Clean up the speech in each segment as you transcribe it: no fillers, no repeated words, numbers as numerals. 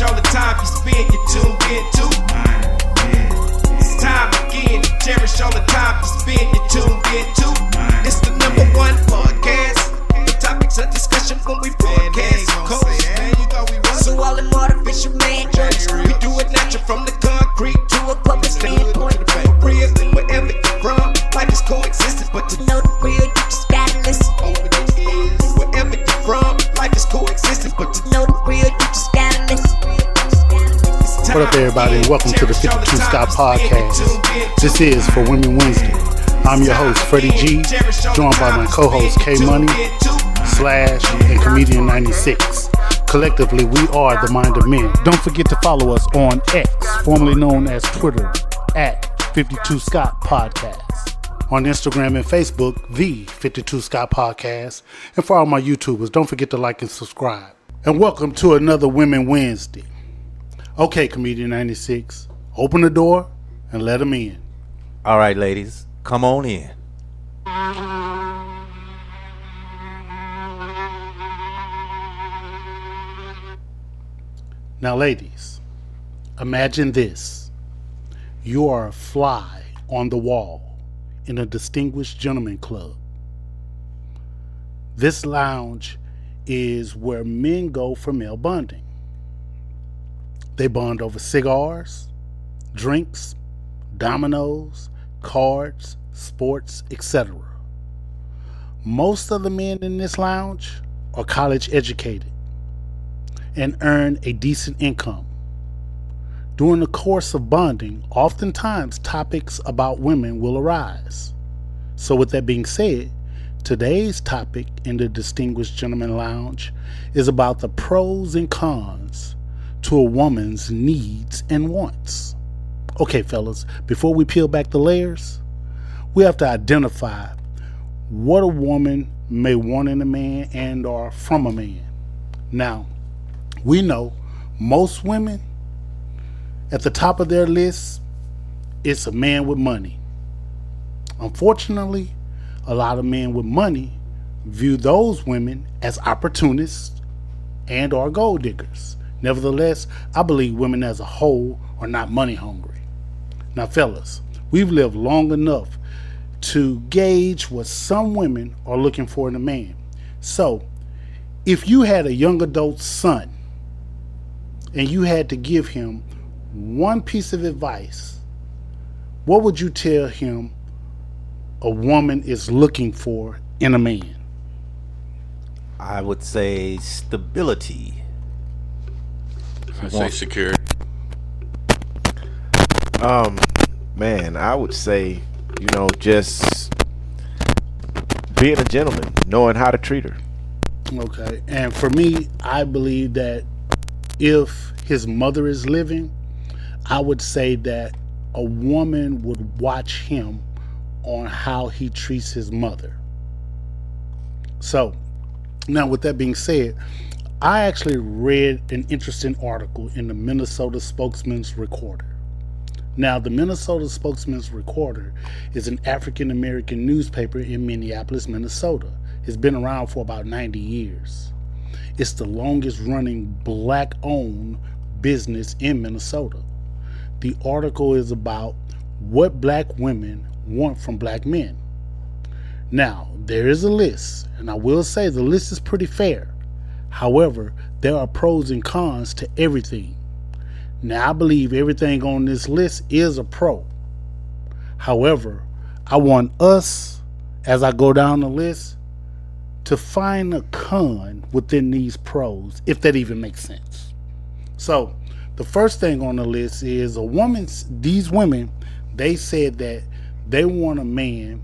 cherish all the time you spend, you tuned in to. It's time again to cherish all the time you spend, you tuned in to. It's the number one podcast. The topics of discussion when we broadcast. So all them artificial man jokes, we do it natural from the concrete to a public standpoint. Real, wherever you're from, life is coexisting, but to know the real, you just gotta listen. Wherever you're from, life is coexisting, but to know the real, you just gotta listen. What up, everybody, and welcome to the 52 Scott Podcast. This is For Women Wednesday. I'm your host, Freddie G, joined by my co-host, K Money, Slash, and Comedian 96. Collectively, we are the Mind of Men. Don't forget to follow us on X, formerly known as Twitter, at 52 Scott Podcast. On Instagram and Facebook, the 52 Scott Podcast. And for all my YouTubers, don't forget to like and subscribe. And welcome to another Women Wednesday. Okay, Comedian 96, open the door and let them in. All right, ladies, come on in. Now, ladies, imagine this. You are a fly on the wall in a distinguished gentleman club. This lounge is where men go for male bonding. They bond over cigars, drinks, dominoes, cards, sports, etc. Most of the men in this lounge are college educated and earn a decent income. During the course of bonding, oftentimes topics about women will arise. So with that being said, today's topic in the Distinguished Gentleman Lounge is about the pros and cons to a woman's needs and wants. Okay, fellas, before we peel back the layers, we have to identify what a woman may want in a man and or from a man. Now, we know most women, at the top of their list, it's a man with money. Unfortunately, a lot of men with money view those women as opportunists and or gold diggers. Nevertheless, I believe women as a whole are not money hungry. Now, fellas, we've lived long enough to gauge what some women are looking for in a man. So, if you had a young adult son and you had to give him one piece of advice, what would you tell him a woman is looking for in a man? I would say stability. I say secure. Man, I would say, just being a gentleman, knowing how to treat her. Okay, and for me, I believe that if his mother is living, I would say that a woman would watch him on how he treats his mother. So, now with that being said, I actually read an interesting article in the Minnesota Spokesman's Recorder. Now, the Minnesota Spokesman's Recorder is an African-American newspaper in Minneapolis, Minnesota. It's been around for about 90 years. It's the longest running black-owned business in Minnesota. The article is about what black women want from black men. Now, there is a list, and I will say the list is pretty fair. However, there are pros and cons to everything. Now, I believe everything on this list is a pro. However, I want us, as I go down the list, to find a con within these pros, if that even makes sense. So, the first thing on the list is these women, they said that they want a man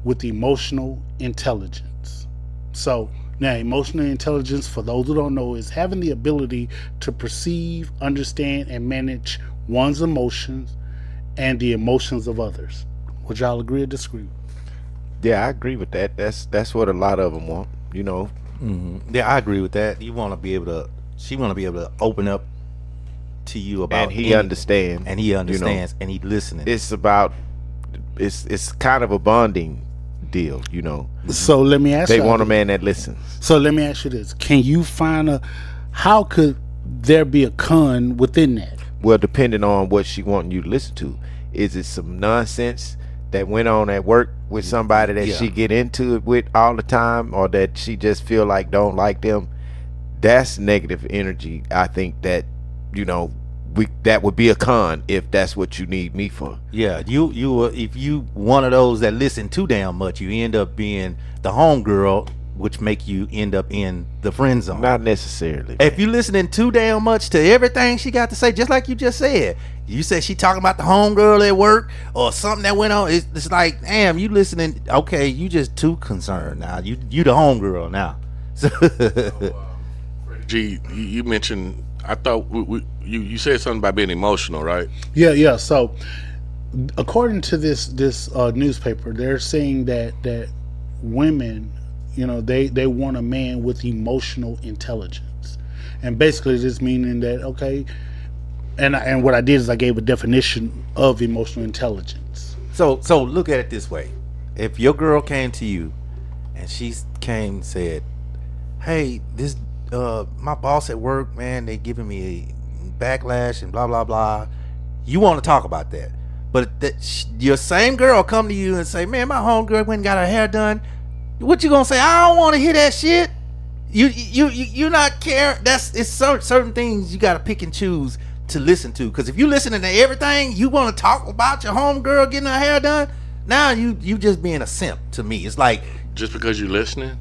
with emotional intelligence. So, now, emotional intelligence, for those who don't know, is having the ability to perceive, understand, and manage one's emotions and the emotions of others. Would y'all agree or disagree? Yeah, I agree with that. That's what a lot of them want, Mm-hmm. Yeah, I agree with that. She want to be able to open up to you about, and he understands, and he listening. It's kind of a bonding deal, So let me ask you. They want a man that listens. So let me ask you this. Can you find how could there be a con within that? Well, depending on what she wanting you to listen to. Is it some nonsense that went on at work with somebody that she get into it with all the time, or that she just feel like don't like them? That's negative energy. I think that, that would be a con if that's what you need me for. Yeah, you if you one of those that listen too damn much, you end up being the homegirl, which make you end up in the friend zone. Not necessarily. If you listening too damn much to everything she got to say, just like you just said, you said she talking about the homegirl at work or something that went on. It's like, damn, you listening? Okay, you just too concerned now. You the homegirl now. So G, you mentioned. I thought you said something about being emotional, right? Yeah. So, according to this newspaper, they're saying that women, they want a man with emotional intelligence, and basically this meaning that and what I did is I gave a definition of emotional intelligence. So look at it this way: if your girl came to you and she came and said, "Hey, this my boss at work, man, they giving me a backlash and blah blah blah," you want to talk about that. But your same girl come to you and say, "Man, my homegirl went and got her hair done." What you gonna say? I don't want to hear that shit. You not care. It's certain things you gotta pick and choose to listen to. Because if you listening to everything, you want to talk about your homegirl getting her hair done. Now you just being a simp to me. It's like, just because you listening.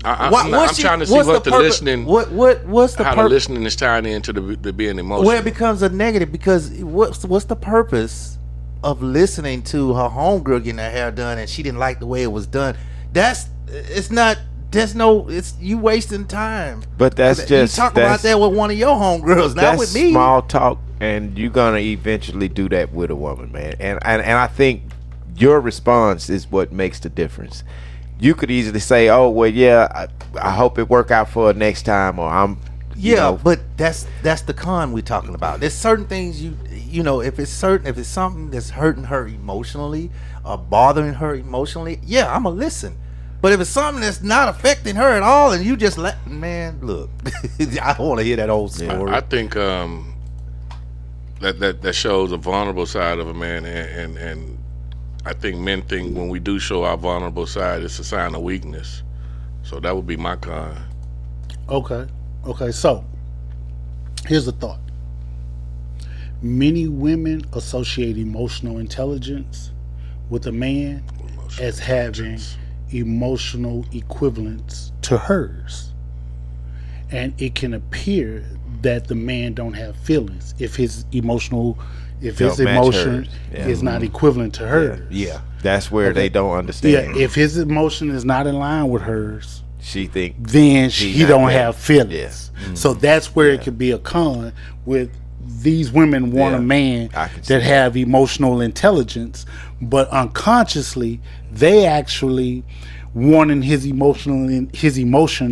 I'm what's trying to see what's what the the purpose- listening, what's the how the purpose? listening is tying into the being emotional. Well, it becomes a negative because what's the purpose of listening to her homegirl getting her hair done and she didn't like the way it was done? It's you wasting time. But that's just you talk about that with one of your homegirls, not with me. Small talk, and you're gonna eventually do that with a woman, man. And I think your response is what makes the difference. You could easily say, "Oh, well, yeah, I hope it work out for her next time," or "I'm." But that's the con we're talking about. There's certain things if it's something that's hurting her emotionally or bothering her emotionally, yeah, I'ma listen. But if it's something that's not affecting her at all, and you just look, I don't want to hear that old story. I think that shows a vulnerable side of a man, and I think men think when we do show our vulnerable side, it's a sign of weakness. So that would be my con. Okay. So here's the thought. Many women associate emotional intelligence with a man as having emotional equivalents to hers, and it can appear that the man don't have feelings if his emotion is not equivalent to hers. Yeah. That's where they don't understand. Yeah, if his emotion is not in line with hers, then he don't have feelings. Yeah. Mm-hmm. So that's where it could be a con with these women want a man that have emotional intelligence, but unconsciously they actually wanting his emotion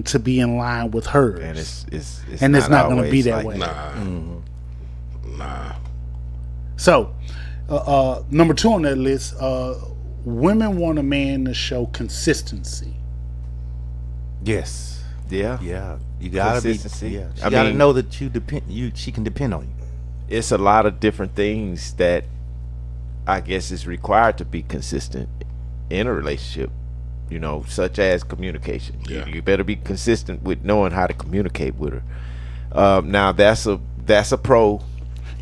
to be in line with hers. And it's not going to be that way. Nah. So, number 2 on that list, women want a man to show consistency. Yes. Yeah. Yeah. You gotta be. Consistency. Yeah. She gotta know that she can depend on you. It's a lot of different things that I guess is required to be consistent in a relationship, such as communication. Yeah. You better be consistent with knowing how to communicate with her. Now that's a pro.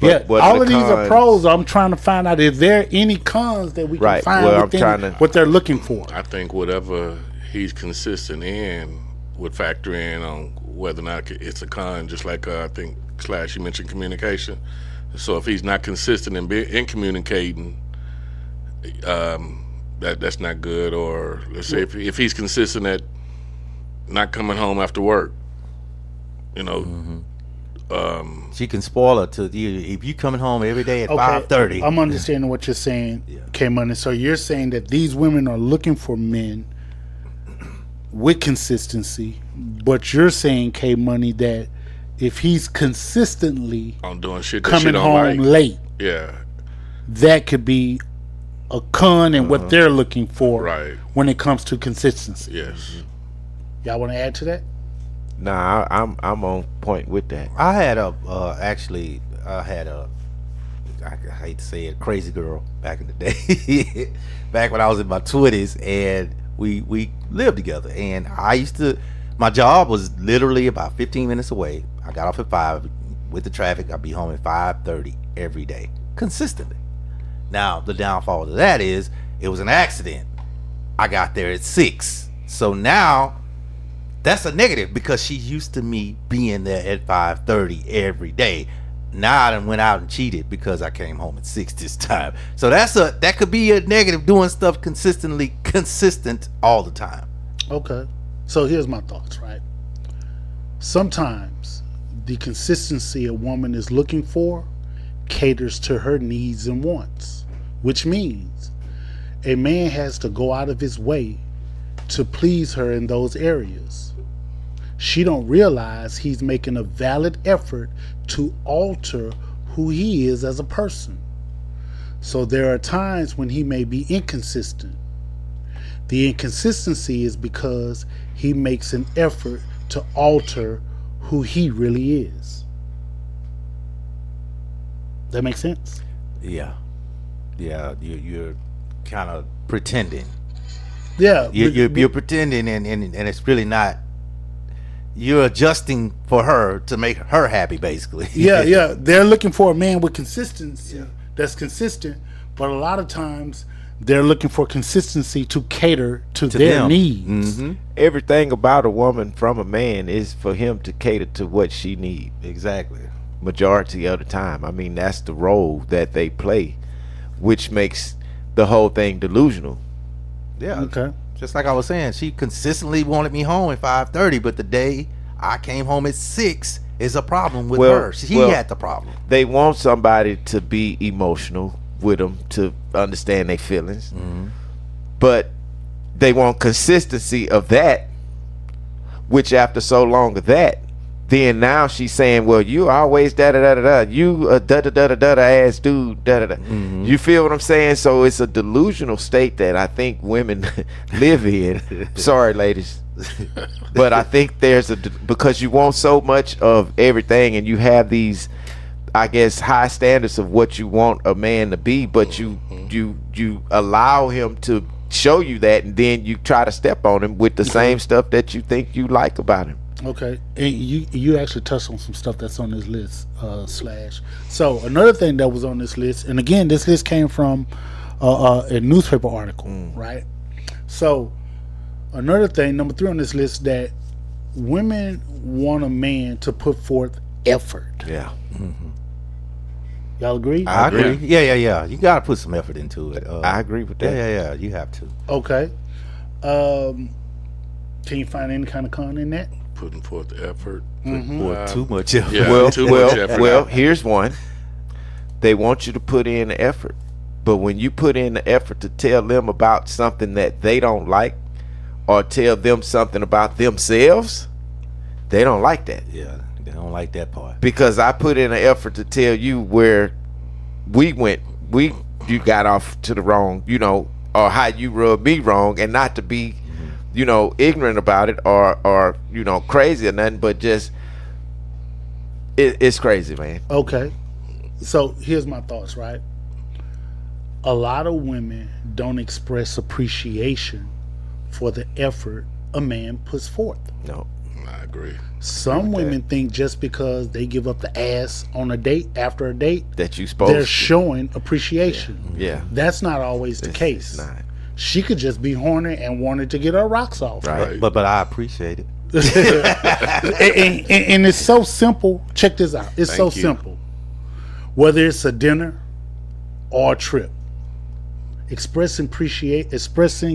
Yeah, all of these are pros. I'm trying to find out if there are any cons that we can find within what they're looking for. I think whatever he's consistent in would factor in on whether or not it's a con. Just like I think Slash, you mentioned communication. So if he's not consistent in communicating, that's not good. Or let's say if he's consistent at not coming home after work, she can spoil it to you if you coming home every day at 5:30. I'm understanding what you're saying, K-Money. So you're saying that these women are looking for men with consistency, but you're saying, K-Money, that if he's consistently on doing shit that coming home late, that could be a con in what they're looking for when it comes to consistency. Yes. Y'all want to add to that? Nah, I'm on point with that. I had a I hate to say it, crazy girl back in the day, back when I was in my 20s, and we lived together. And my job was literally about 15 minutes away. I got off at 5 with the traffic. I'd be home at 5:30 every day, consistently. Now the downfall of that is it was an accident. I got there at 6, so now that's a negative because she's used to me being there at 5:30 every day. Now I done went out and cheated because I came home at 6 this time. So that could be a negative, doing stuff consistent all the time. Okay. So here's my thoughts, right? Sometimes the consistency a woman is looking for caters to her needs and wants, which means a man has to go out of his way to please her in those areas. She don't realize he's making a valid effort to alter who he is as a person. So there are times when he may be inconsistent. The inconsistency is because he makes an effort to alter who he really is. That makes sense? Yeah, you're kind of pretending. Yeah. You're pretending, and it's really not. You're adjusting for her to make her happy, basically. Yeah. They're looking for a man with consistency that's consistent, but a lot of times they're looking for consistency to cater to their them. needs. Mm-hmm. Everything about a woman from a man is for him to cater to what she needs. Exactly. Majority of the time. I mean, that's the role that they play, which makes the whole thing delusional. Yeah. Okay. Just like I was saying, she consistently wanted me home at 5:30, but the day I came home at 6 is a problem with her. She had the problem. They want somebody to be emotional with them, to understand their feelings, but they want consistency of that, which after so long of that, then now she's saying, well, you always da-da-da-da-da, you a da-da-da-da-da ass dude, da-da-da. You feel what I'm saying? So it's a delusional state that I think women live in. Sorry, ladies. But I think because you want so much of everything, and you have these, I guess, high standards of what you want a man to be, but you allow him to show you that, and then you try to step on him with the same stuff that you think you like about him. Okay, and you actually touched on some stuff that's on this list, Slash. So another thing that was on this list, and again, this list came from a newspaper article, right? So another thing, number 3 on this list, that women want a man to put forth effort. Yeah. Y'all agree? I agree. Yeah. You got to put some effort into it. I agree with that. Yeah. You have to. Okay. Can you find any kind of con in that? Putting forth the effort. Or too much effort. Yeah, too much effort. Well, here's one. They want you to put in the effort. But when you put in the effort to tell them about something that they don't like, or tell them something about themselves, they don't like that. Yeah, they don't like that part. Because I put in an effort to tell you where you got off to the wrong, or how you rubbed me wrong, and not to be ignorant about it or crazy or nothing, but just it's crazy, man. Okay. So here's my thoughts, right? A lot of women don't express appreciation for the effort a man puts forth. No. I agree. Some women think just because they give up the ass on a date after a date that you supposed they're to. showing appreciation. Yeah. That's not always the case. It's not. She could just be horny and wanted to get her rocks off. Right. But I appreciate it. and it's so simple. Check this out. It's Thank so you. simple. Whether it's a dinner or a trip, expressing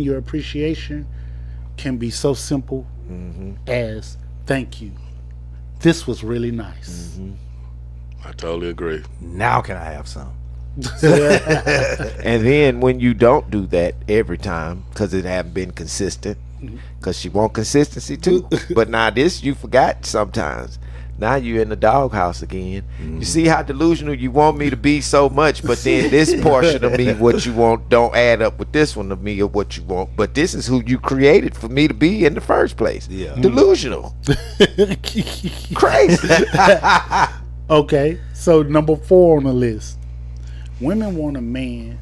your appreciation can be so simple as thank you. This was really nice. I totally agree. Now can I have some? And then when you don't do that every time, because it haven't been consistent, because she want consistency too. But now this you forgot sometimes. Now you're in the doghouse again. You see how delusional you want me to be so much, but then this portion of me, what you want, don't add up with this one of me of what you want. But this is who you created for me to be in the first place. Yeah. Delusional. Crazy. Okay, so number 4 on the list. Women want a man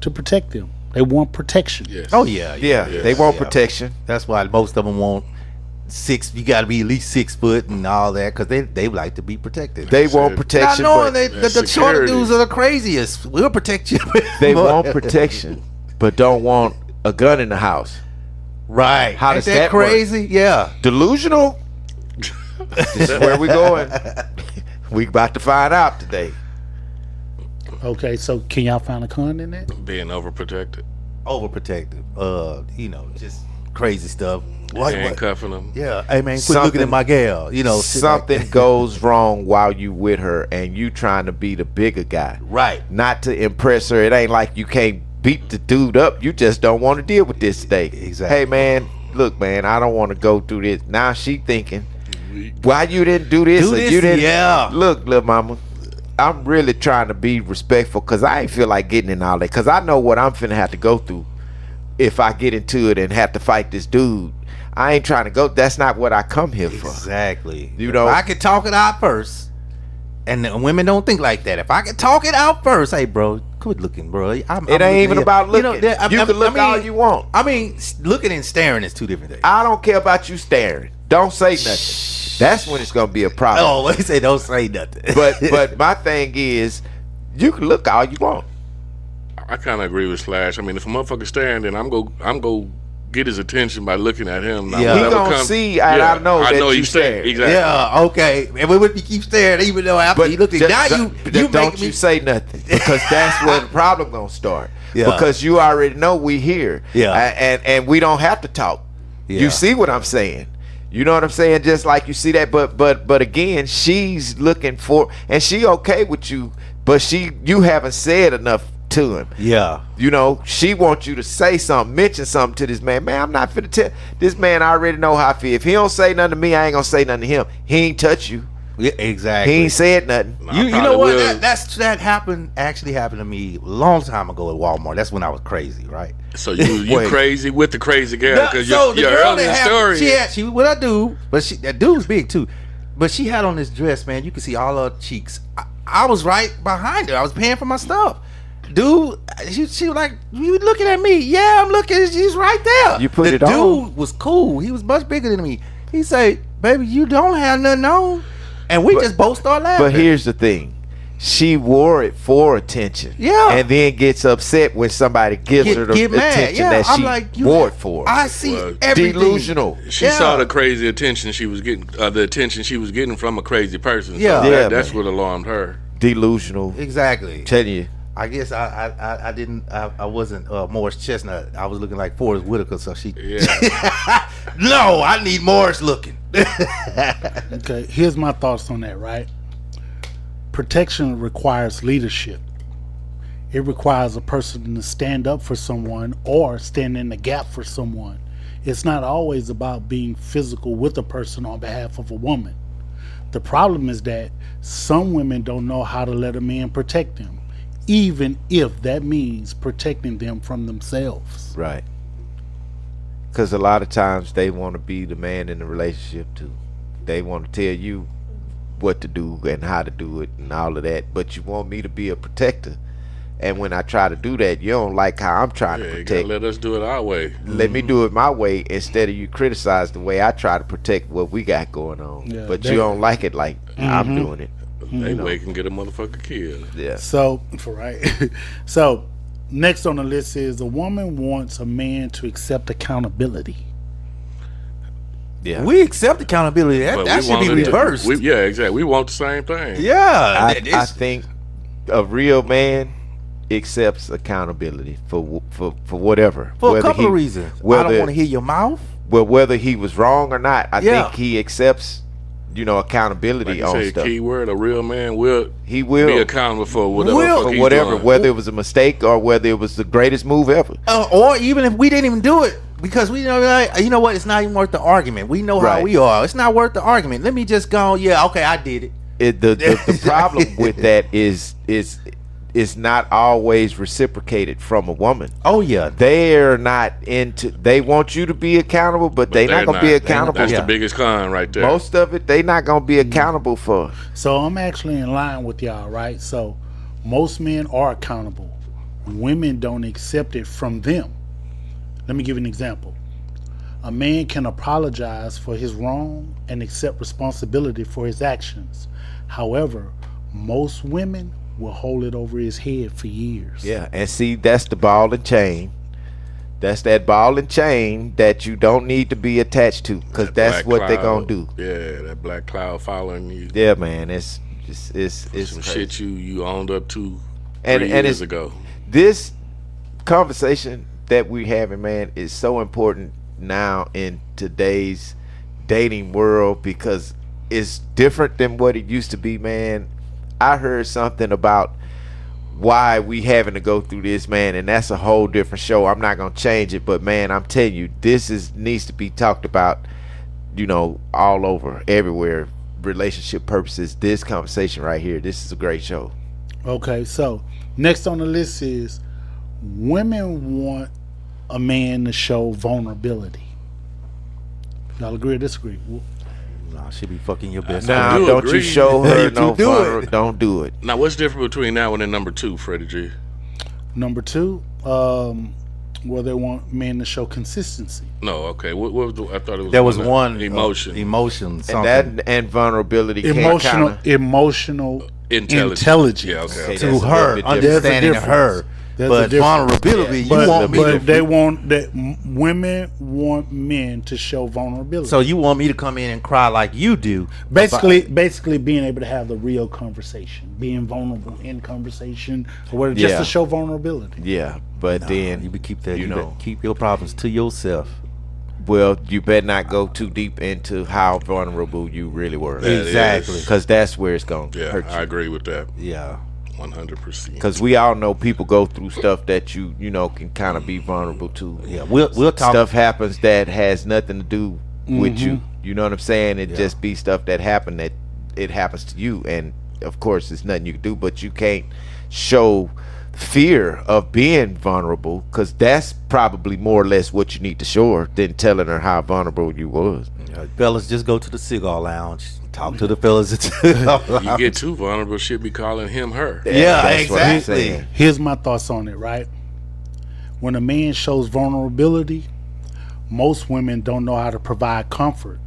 to protect them. They want protection. Yes. Oh yeah, Yeah, they want protection. That's why most of them want 6. You got to be at least 6 foot and all that because they like to be protected. They want protection, Not knowing but the shorter dudes are the craziest. We'll protect you. they want protection, but don't want a gun in the house. Right? How Ain't does that that work? crazy? Yeah. Delusional? This is where we going. We about to find out today. Okay, so can y'all find a con in that? Being overprotected. Overprotective. Just crazy stuff. Handcuffing them. Yeah. Hey man, quit looking at my gal. Shit like Something that. goes wrong while you with her and you trying to be the bigger guy. Right. Not to impress her. It ain't like you can't beat the dude up. You just don't want to deal with this today. Exactly. Hey man, look man, I don't want to go through this. Now she thinking, why you didn't do this? Do or this? you didn't? Yeah. Look, little mama, I'm really trying to be respectful because I ain't feel like getting in all that because I know what I'm finna have to go through if I get into it and have to fight this dude. I ain't trying to go. That's not what I come here for. Exactly. You know, if I could talk it out first, and the women don't think like that. If I could talk it out first, hey, bro, quit looking, bro. It ain't even about looking. You can look all you want. I mean, looking and staring is 2 different things. I don't care about you staring. Don't say nothing. That's when it's gonna be a problem. Oh, they say don't say nothing. But my thing is, you can look all you want. I kind of agree with Slash. I mean, if a motherfucker staring, then I'm go get his attention by looking at him. Now, Yeah. He gonna see, and I know that you he's staring. Exactly. Yeah, okay. And if you keep staring, even though after you look at now, you don't make you me say nothing because that's where the problem gonna start. Yeah. Because you already know we here. Yeah. And we don't have to talk. Yeah. You see what I'm saying? You know what I'm saying? Just like you see that, but again, she's looking for, and she okay with you, but you haven't said enough to him. Yeah. You know, she wants you to say something, mention something to this man. Man, I'm not finna tell this man. I already know how I feel. If he don't say nothing to me, I ain't gonna say nothing to him. He ain't touch you. Yeah, exactly. He ain't said nothing. You know what? That actually happened to me a long time ago at Walmart. That's when I was crazy, right? So you Wait. crazy with the crazy girl because So the your girl earlier that story. she what I do, but that dude was big too. But she had on this dress, man. You could see all her cheeks. I was right behind her. I was paying for my stuff. Dude, she was like, you looking at me? Yeah, I'm looking. She's right there. You put the it on. dude was cool. He was much bigger than me. He said, "Baby, you don't have nothing on," and we just both started laughing. But here's the thing. She wore it for attention. Yeah. And then gets upset when somebody gives her the Get mad. attention Yeah, that I'm she like, wore it for. I see Well, everything. Delusional. She saw the crazy attention she was getting, the attention she was getting from a crazy person. So Yeah. that's man. what alarmed her. Delusional. Exactly. Tell you. I guess I wasn't Morris Chestnut. I was looking like Forrest Whitaker, so she. Yeah. No, I need Morris looking. Okay, here's my thoughts on that, right? Protection requires leadership. It requires a person to stand up for someone or stand in the gap for someone. It's not always about being physical with a person on behalf of a woman. The problem is that some women don't know how to let a man protect them, even if that means protecting them from themselves. Right. Because a lot of times they want to be the man in the relationship too. They want to tell you what to do and how to do it and all of that. But you want me to be a protector. And when I try to do that, you don't like how I'm trying to You protect. gotta let us do it our way. Let me do it my way instead of you criticize the way I try to protect what we got going on. Yeah, But you don't like it like I'm doing it. They way can get a motherfucker killed. Yeah. So, right. So, next on the list is a woman wants a man to accept accountability. Yeah. We accept accountability. But That we should be want it to- reversed. yeah, exactly. We want the same thing. Yeah, I think a real man accepts accountability for whatever. for a whether couple he- of reasons. I Whether, don't want to hear your mouth. well, whether he was wrong or not, I Yeah. think he accepts, accountability Like you on say, stuff. key word, a real man will He will. be accountable for whatever. Will. the fuck For he's whatever, doing. whether it was a mistake or whether it was the greatest move ever. Or even if we didn't even do it, Because we know, like, you know what? It's not even worth the argument. We know how Right. we are. It's not worth the argument. Let me just go. Yeah, okay, I did it. The problem with that is it's not always reciprocated from a woman. Oh yeah, They're not into. They want you to be accountable, but they're not gonna be accountable. That's Yeah. the biggest con right there. Most of it, they not gonna be accountable for. So I'm actually in line with y'all, right? So most men are accountable. Women don't accept it from them. Let me give you an example. A man can apologize for his wrong and accept responsibility for his actions. However, most women will hold it over his head for years. Yeah, and see, that's the ball and chain. That's that ball and chain that you don't need to be attached to, because That that's black what they're cloud, gonna do. Yeah, that black cloud following you. Yeah, man, it's Some crazy. shit you owned up to And- 3 and years it's- ago. This conversation that we having, man, is so important now in today's dating world because it's different than what it used to be, man. I heard something about why we having to go through this, man, and that's a whole different show. I'm not gonna change it, but man, I'm telling you, this needs to be talked about, you know, all over, everywhere, relationship purposes. This conversation right here, this is a great show. Okay, so next on the list is women want a man to show vulnerability. Y'all agree or disagree? Nah, she be fucking your best Now, friend. do don't you agree. show her You no do vulnerable. it. Don't do it. Now, what's different between that one and number 2, Freddie G? Number two, well, they want men to show consistency. No, okay. What was I thought it was. There was that- one emotion, emotion, And something. that and vulnerability can't Emotional kinda, intelligence. Yeah, okay. Okay, to that's a her, little bit understanding different. her. There's a But difference. vulnerability, Yeah. you But, want me but to. they want that women want men to show vulnerability. So you want me to come in and cry like you do? basically being able to have the real conversation, being vulnerable in conversation, or whatever, just Yeah. to show vulnerability. yeah, but then you keep that. you You know. know, keep your problems to yourself. well, you better not go too deep into how vulnerable you really were. That Exactly. is- Because that's where it's going to Yeah, hurt I you. agree with that. Yeah. 100%. Because we all know people go through stuff that you know can kind of be vulnerable to. Yeah. We'll talk. Stuff happens that has nothing to do with you. You know what I'm saying? It Yeah. just be stuff that happened that it happens to you, and of course, there's nothing you can do. But you can't show fear of being vulnerable, because that's probably more or less what you need to show her than telling her how vulnerable you was. Fellas, just go to the cigar lounge. Talk to the fellas at the cigar You lounge. get too vulnerable, she'll be calling him her. Yeah, That's what I'm exactly. saying. Here's my thoughts on it, right? When a man shows vulnerability, most women don't know how to provide comfort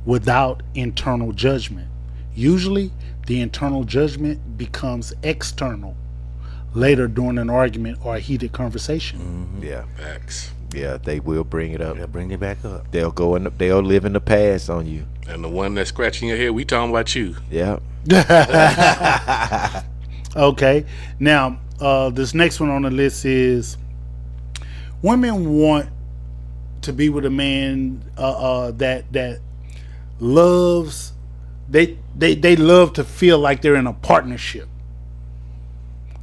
without internal judgment. Usually, the internal judgment becomes external later during an argument or a heated conversation. Yeah, Facts. yeah, they will bring it up. Yeah, bring it back up. They'll live in the past on you. And the one that's scratching your head, we talking about you. Yeah. Okay, now this next one on the list is women want to be with a man that loves. They love to feel like they're in a partnership.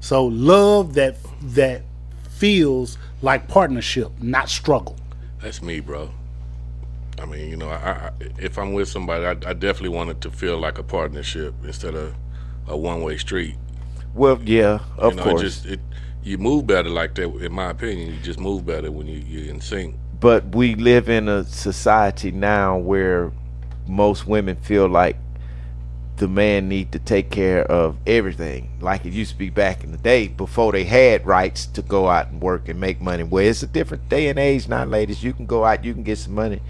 So love that feels like partnership, not struggle. That's me, bro. I mean, you know, I if I'm with somebody, I definitely want it to feel like a partnership instead of a one-way street. Well, yeah, of You know, course. you move better like that. In my opinion, you just move better when you're in sync. But we live in a society now where most women feel like the man need to take care of everything, like it used to be back in the day before they had rights to go out and work and make money. Well, it's a different day and age now, ladies. You can go out, you can get some money.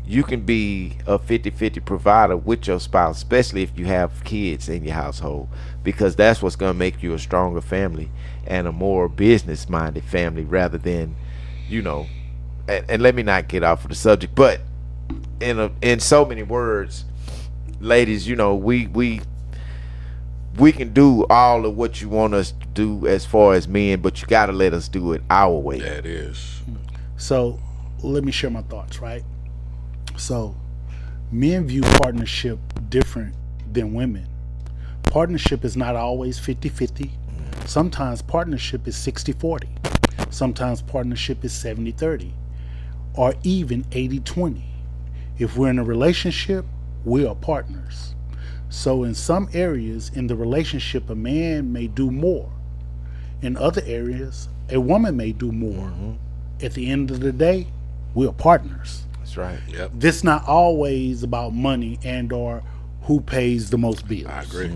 You can be a 50-50 provider with your spouse, especially if you have kids in your household, because that's what's going to make you a stronger family and a more business-minded family rather than, you know, and let me not get off of the subject, but in so many words, ladies, you know, we can do all of what you want us to do as far as men, but you got to let us do it our way. That is. So let me share my thoughts, right? So men view partnership different than women. Partnership is not always 50-50. Sometimes partnership is 60-40. Sometimes partnership is 70-30. or even 80-20. If we're in a relationship, we are partners. So in some areas in the relationship, a man may do more. In other areas, a woman may do more. At the end of the day, we are partners. That's right. Yep. This not always about money and or who pays the most bills. I agree.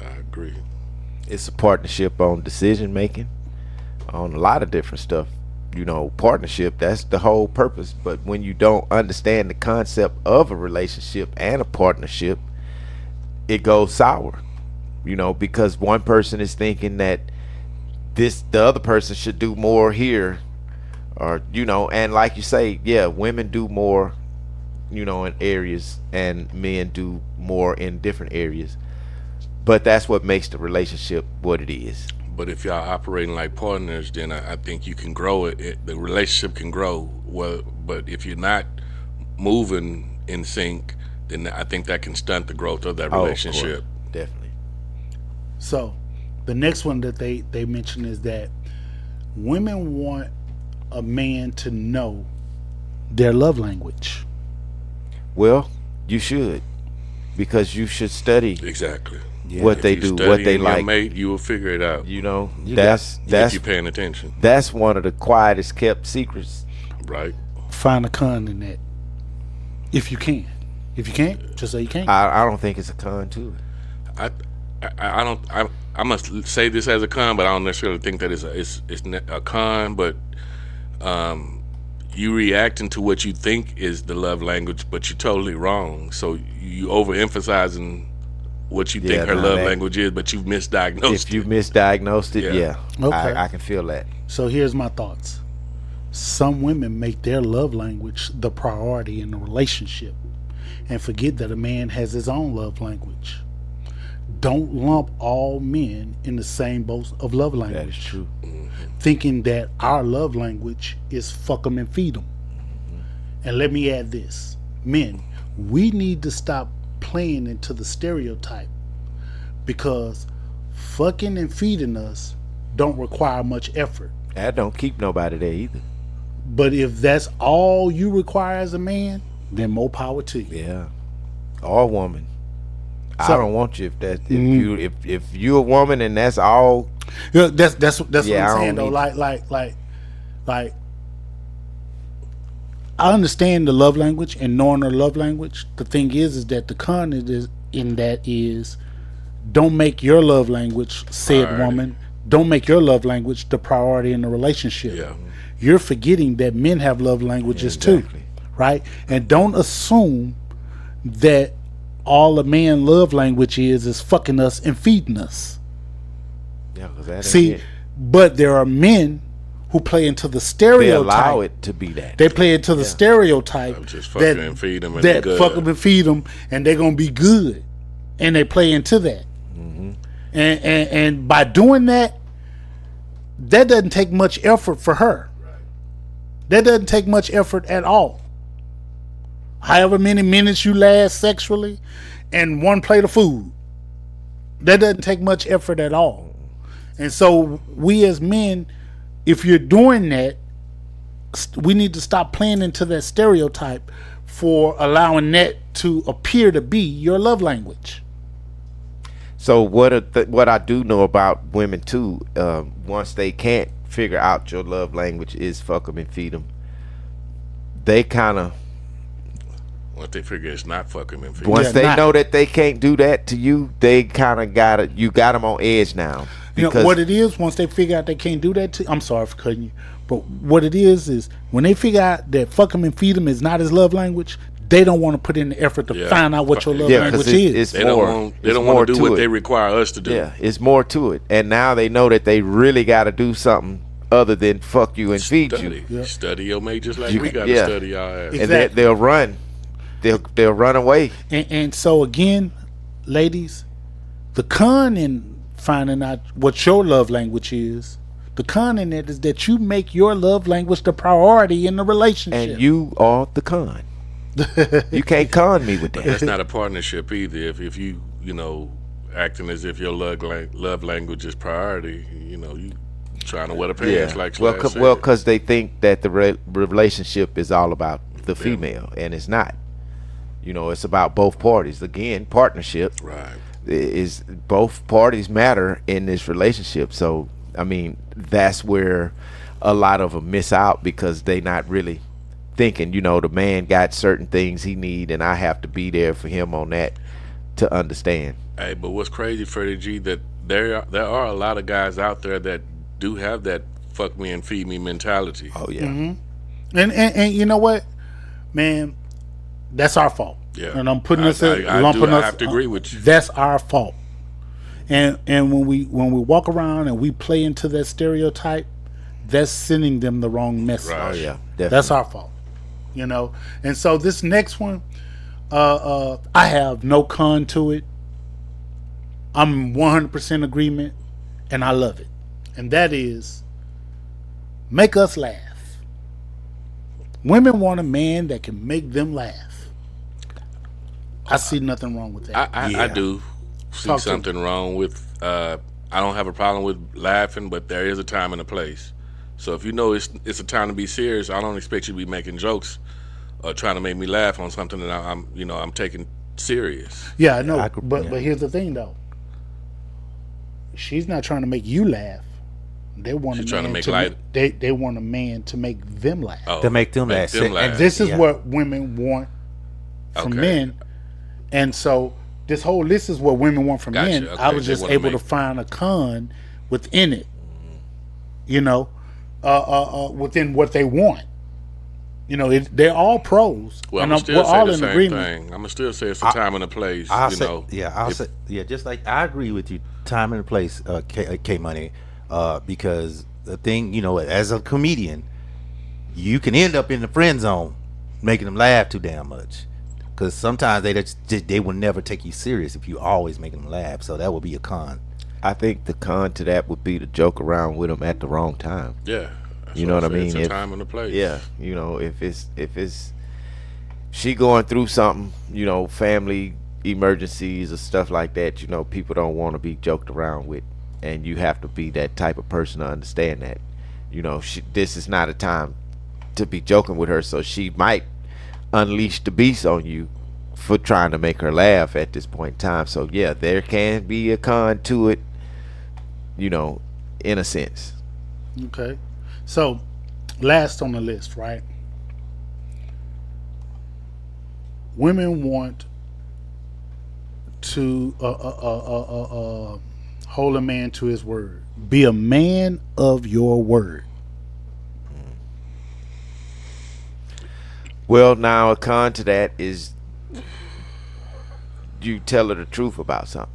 I agree. It's a partnership on decision making, on a lot of different stuff. You know, partnership, that's the whole purpose. But when you don't understand the concept of a relationship and a partnership, it goes sour. You know, because one person is thinking that the other person should do more here, or you know, and like you say, yeah, women do more, you know, in areas, and men do more in different areas. But that's what makes the relationship what it is. But if y'all operating like partners, then I think you can grow it. The relationship can grow. Well, but if you're not moving in sync, then I think that can stunt the growth of that relationship. Of course. Definitely. So the next one that they mention is that women want a man to know their love language. Well, you should, because you should study Exactly. what If they you do, study what they your like. mate, you will figure it out. You know, If that's you're paying attention, that's one of the quietest kept secrets. right? Find a con in that. If you can. If you can't, just say you can't. I don't think it's a con to it. I don't. I must say this as a con, but I don't necessarily think that it's a con. But you reacting to what you think is the love language, but you're totally wrong. So you overemphasizing what you think her love language is, but you've misdiagnosed If you misdiagnosed it, Yeah. Okay. I can feel that. So here's my thoughts. Some women make their love language the priority in the relationship and forget that a man has his own love language. Don't lump all men in the same boat of love language. That is true. Thinking that our love language is fuck 'em and feed 'em. And let me add this. Men, we need to stop playing into the stereotype, because fucking and feeding us don't require much effort. That don't keep nobody there either. But if that's all you require as a man, then more power to you. Yeah. Or woman. I So- don't want you if you a woman and that's all. Yeah, that's what I'm Yeah, I saying don't though. need- Like I understand the love language and knowing her love language. The thing is that the con is in that is, don't make your love language, said Priority. woman, don't make your love language the priority in the relationship. Yeah. You're forgetting that men have love languages too, Exactly. right? And don't assume that all a man love language is fucking us and feeding us. Yeah, 'cause that ain't See, it. but there are men who play into the They stereotype. allow it to be that. They play into the stereotype Just fuck 'em and feed 'em and that be good. fuck 'em and feed them, and they're gonna be good, and they play into that. And by doing that, that doesn't take much effort for her. That doesn't take much effort at all. However many minutes you last sexually, and one plate of food, that doesn't take much effort at all. And so we as men, if you're doing that, we need to stop playing into that stereotype for allowing that to appear to be your love language. So what I do know about women too, once they can't figure out your love language is fuck them and feed them, they kind of, Once they figure it's not fucking and feed. once Yeah, they not- know that they can't do that to you, they kind of you got them on edge now. You know what it is, once they figure out they can't do that to, I'm sorry for cutting you, but what it is when they figure out that fuck 'em and feed 'em is not his love language, they don't want to put in the effort to Yeah. find out what your love yeah, language because is. it's They more. don't want to do what they require us to do. Yeah, it's more to it, and now they know that they really got to do something other than fuck you and feed Study. you. Study your mate just like You we can- got to yeah. study our ass. And Exactly. they'll run. They'll run away. And so again, ladies, the con in finding out what your love language is, the con in it is that you make your love language the priority in the relationship. And you are the con. You can't con me with That's that. not a partnership either. If you acting as if your love language is priority, you Trying to wear the pants, like well, Slash said. well, because they think that the relationship is all about the female, and it's not. You know, it's about both parties. Again, partnership. Right. Is both parties matter in this relationship. So, I mean, that's where a lot of them miss out because they not really thinking, you know, the man got certain things he need and I have to be there for him on that to understand. Hey, but what's crazy, Freddie G, that there are a lot of guys out there that do have that fuck me and feed me mentality. Oh yeah. And you know what, man, that's our fault. Yeah. And I'm putting us I have to agree with you. That's our fault. And when we walk around and we play into that stereotype, that's sending them the wrong message. Right. Oh yeah. Definitely. That's our fault. You know. And so this next one, I have no con to it. I'm 100% agreement, and I love it. And that is, make us laugh. Women want a man that can make them laugh. I see nothing wrong with that. I do see something wrong with. I don't have a problem with laughing, but there is a time and a place. So if you know it's a time to be serious, I don't expect you to be making jokes or trying to make me laugh on something that I'm taking serious. Yeah, I know. But here's the thing, though. She's not trying to make you laugh. They want She's a trying to man make to light. they want a man to make them laugh. To make them laugh. And this is what women want from Okay. men. And so this whole list is what women want from Gotcha. men. Okay. I was They just wanna able to make- find a con within it. You know, within what they want. You know, they're all pros. Well, and I'm still we're all say in the same agreement. thing. I'm gonna still say it's a time and a place. I'll you say, know. just like I agree with you, time and a place, K Money, because the thing, you know, as a comedian, you can end up in the friend zone, making them laugh too damn much, because sometimes they will never take you serious if you always making them laugh. So that would be a con. I think the con to that would be to joke around with them at the wrong time. Yeah. That's You know what I say. mean? It's a If- time and a place. Yeah, you know, if it's she going through something, you know, family emergencies or stuff like that, you know, people don't want to be joked around with, and you have to be that type of person to understand that. You know, this is not a time to be joking with her, so she might unleash the beast on you for trying to make her laugh at this point in time. So yeah, there can be a con to it, you know, in a sense. Okay. So, last on the list, right? Women want to hold a man to his word. Be a man of your word. Well, now a con to that is you tell her the truth about something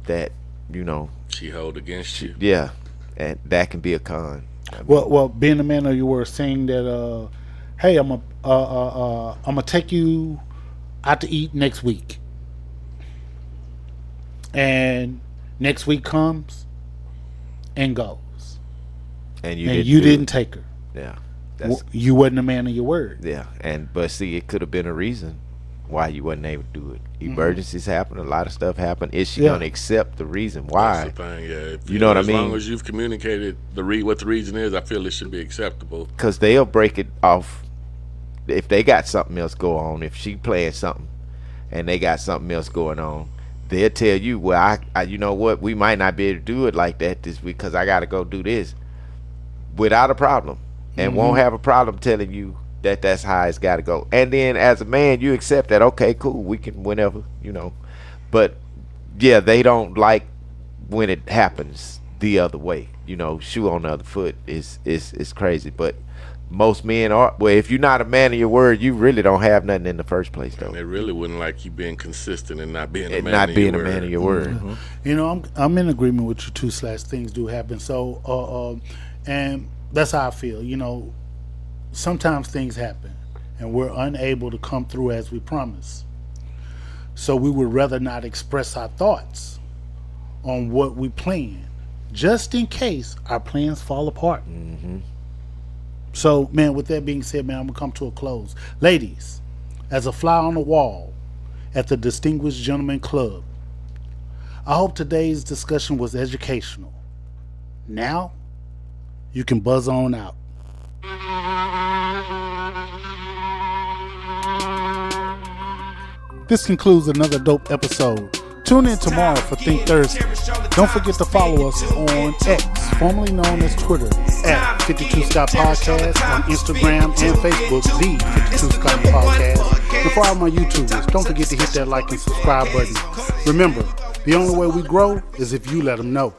that, you know, She hold against you. yeah, and that can be a con. I mean, Well, being a man of your word, saying that, hey, I'm gonna take you out to eat next week, and next week comes and goes, and you do didn't it. take her. Yeah, You wasn't a man of your word. yeah, but see, it could have been a reason why you wasn't able to do it. Emergencies happen, a lot of stuff happen. Is she Yeah. gonna accept the reason why? That's the thing. Yeah. If You know what I As long mean? as you've communicated what the reason is, I feel it should be acceptable. Because they'll break it off if they got something else going on. If she playing something and they got something else going on, they'll tell you, well, I you know what, we might not be able to do it like that this week because I got to go do this without a problem, and won't have a problem telling you that that's how it's got to go. And then as a man, you accept that, okay, cool, we can whenever, you know. But yeah, they don't like when it happens the other way. You know, shoe on the other foot is crazy. But most men are. Well, if you're not a man of your word, you really don't have nothing in the first place, though. And they really wouldn't like you being consistent and not being a And man not of being your a word. man of your word. You know, I'm in agreement with you too. Things do happen. So, and that's how I feel. You know, sometimes things happen, and we're unable to come through as we promise. So we would rather not express our thoughts on what we plan, just in case our plans fall apart. So, man, with that being said, man, I'm gonna come to a close. Ladies, as a fly on the wall at the Distinguished Gentleman Club, I hope today's discussion was educational. Now, You can buzz on out. This concludes another dope episode. Tune in tomorrow for Think Thursday. Don't forget to follow us on X, formerly known as Twitter, at 52 Scott Podcast, on Instagram and Facebook, the 52 Scott Podcast. And for all my YouTubers, don't forget to hit that like and subscribe button. Remember, the only way we grow is if you let them know.